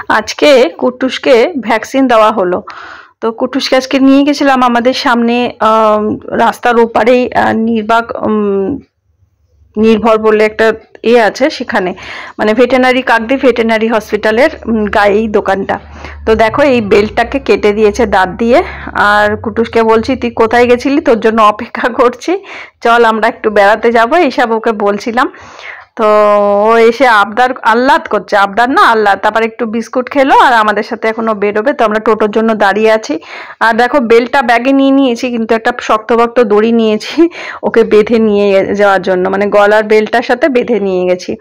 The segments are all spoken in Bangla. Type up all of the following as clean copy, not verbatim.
আজকে কুটুসকে ভ্যাকসিন দেওয়া হলো। তো কুটুসকে আজকে নিয়ে গেছিলাম আমাদের সামনে রাস্তার ওপারেই নির্বাক নির্ভর বলে একটা আছে, সেখানে মানে ভেটেনারি কাকদ্বীপ ভেটেনারি হসপিটালের গায়েই দোকানটা। তো দেখো এই বেল্টটাকে কেটে দিয়েছে দাঁত দিয়ে। আর কুটুসকে বলছি তুই কোথায় গেছিলি, তোর জন্য অপেক্ষা করছি, চল আমরা একটু বেড়াতে যাবো, এইসব ওকে বলছিলাম। তো ও এসে আবদার আহ্লাদ করছে, আবদার না আহ্লাদ। তারপর একটু বিস্কুট খেলো আর আমাদের সাথে এখনো বেরোবে। তো আমরা টোটোর জন্য দাঁড়িয়ে আছি। আর দেখো বেল্টটা ব্যাগে নিয়ে নিয়েছি, কিন্তু একটা শক্তভক্ত দড়ি নিয়েছি ওকে বেঁধে নিয়ে যাওয়ার জন্য, মানে গলার বেল্টটার সাথে বেঁধে নিয়ে গেছি।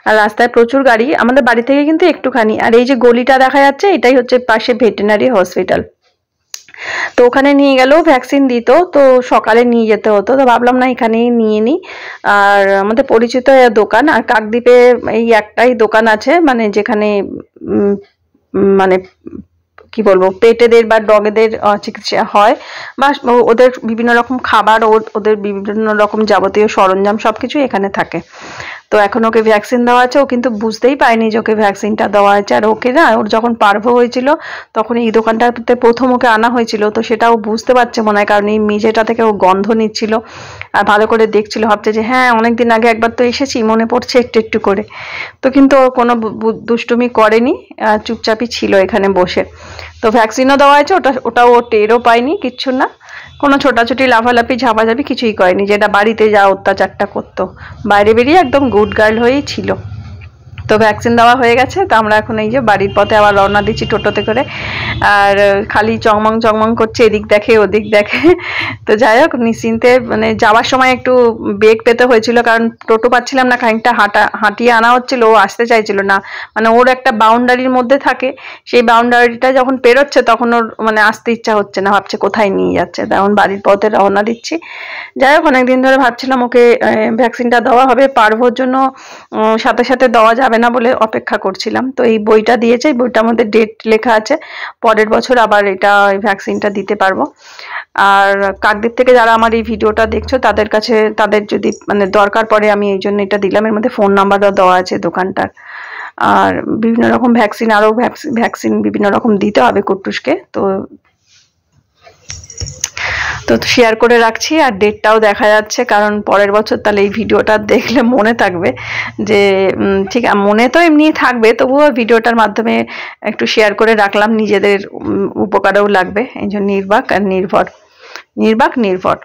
আর রাস্তায় প্রচুর গাড়ি, আমাদের বাড়ি থেকে কিন্তু একটুখানি। আর এই যে গলিটা দেখা যাচ্ছে এটাই হচ্ছে পাশে ভেটেনারি হসপিটাল। তো ওখানে নিয়ে গেলেও ভ্যাকসিন দিত, তো সকালে নিয়ে যেতে হতো। তো ভাবলাম না এখানেই নিয়ে নিই। আর আমাদের পরিচিত দোকান, আর কাকদ্বীপে এই একটাই দোকান আছে মানে যেখানে মানে কি বলবো পেটেদের বা ডগেদের চিকিৎসা হয়, বা ওদের বিভিন্ন রকম খাবার, ওদের বিভিন্ন রকম যাবতীয় সরঞ্জাম সবকিছু এখানে থাকে। তো এখন ওকে ভ্যাকসিন দেওয়া আছে। ও কিন্তু বুঝতেই পারেনি যে ওকে ভ্যাকসিনটা দেওয়া হয়েছে। আর ওকে না, ওর যখন পার্ভ হয়েছিল তখন এই দোকানটাতে প্রথম ওকে আনা হয়েছিল, তো সেটা ও বুঝতে পারছে মনে হয়, কারণ এই মেঝেটা থেকে ও গন্ধ নিচ্ছিল আর ভালো করে দেখছিল, ভাবছে যে হ্যাঁ অনেকদিন আগে একবার তো এসেছি, মনে পড়ছে একটু একটু করে। তো কিন্তু ও কোনো দুষ্টুমি করেনি, চুপচাপই ছিল এখানে বসে। তো ভ্যাকসিনও দেওয়া হয়েছে, ওটাও ও টেরও পায়নি, কিচ্ছু না, কোনো ছোটাছুটি লাফালাফি ঝাপাঝাপি কিছুই করেনি, যেটা বাড়িতে যা অত্যাচারটা করতো। বাইরে বেরিয়ে একদম গুড গার্ল হয়েই ছিল। তো ভ্যাকসিন দেওয়া হয়ে গেছে। তো আমরা এখন এই যে বাড়ির পথে আবার রওনা দিচ্ছি টোটোতে করে। আর খালি চংমং চংমং করছে, এদিক দেখে ওদিক দেখে। তো যাই হোক নিশ্চিন্তে, মানে যাওয়ার সময় একটু বেগ পেতে হয়েছিল, কারণ টোটো পাচ্ছিলাম না, খানিকটা হাঁটিয়ে আনা হচ্ছিল, ও আসতে চাইছিল না। মানে ওর একটা বাউন্ডারির মধ্যে থাকে, সেই বাউন্ডারিটা যখন পেরোচ্ছে তখন ওর মানে আসতে ইচ্ছা হচ্ছে না, ভাবছে কোথায় নিয়ে যাচ্ছে। তখন বাড়ির পথে রওনা দিচ্ছি। যাই হোক অনেকদিন ধরে ভাবছিলাম ওকে ভ্যাকসিনটা দেওয়া হবে, পার্ভর জন্য সাথে সাথে দেওয়া যাবে না বলে অপেক্ষা করছিলাম। তো এই বইটা দিয়েছে, এই বইটার মধ্যে ডেট লেখা আছে, পরের বছর আবার এটা ভ্যাকসিনটা দিতে পারবো। আর কাকদ্বীপ থেকে যারা আমার এই ভিডিওটা দেখছো তাদের কাছে, তাদের যদি মানে দরকার পড়ে, আমি এই জন্য এটা দিলাম। এর মধ্যে ফোন নাম্বারও দেওয়া আছে দোকানটার। আর বিভিন্ন রকম ভ্যাকসিন, আরও ভ্যাকসিন বিভিন্ন রকম দিতে হবে কুট্টুসকে। তো শেয়ার করে রাখছি। আর ডেটটাও দেখা যাচ্ছে, কারণ পরের বছর তাহলে এই ভিডিওটা দেখলে মনে থাকবে যে ঠিক মনে তো এমনি থাকবে, তবুও ভিডিওটার মাধ্যমে একটু শেয়ার করে রাখলাম, নিজেদের উপকারেও লাগবে। এই জন্য নির্বাক আর নির্ভর, নির্বাক নির্ভর।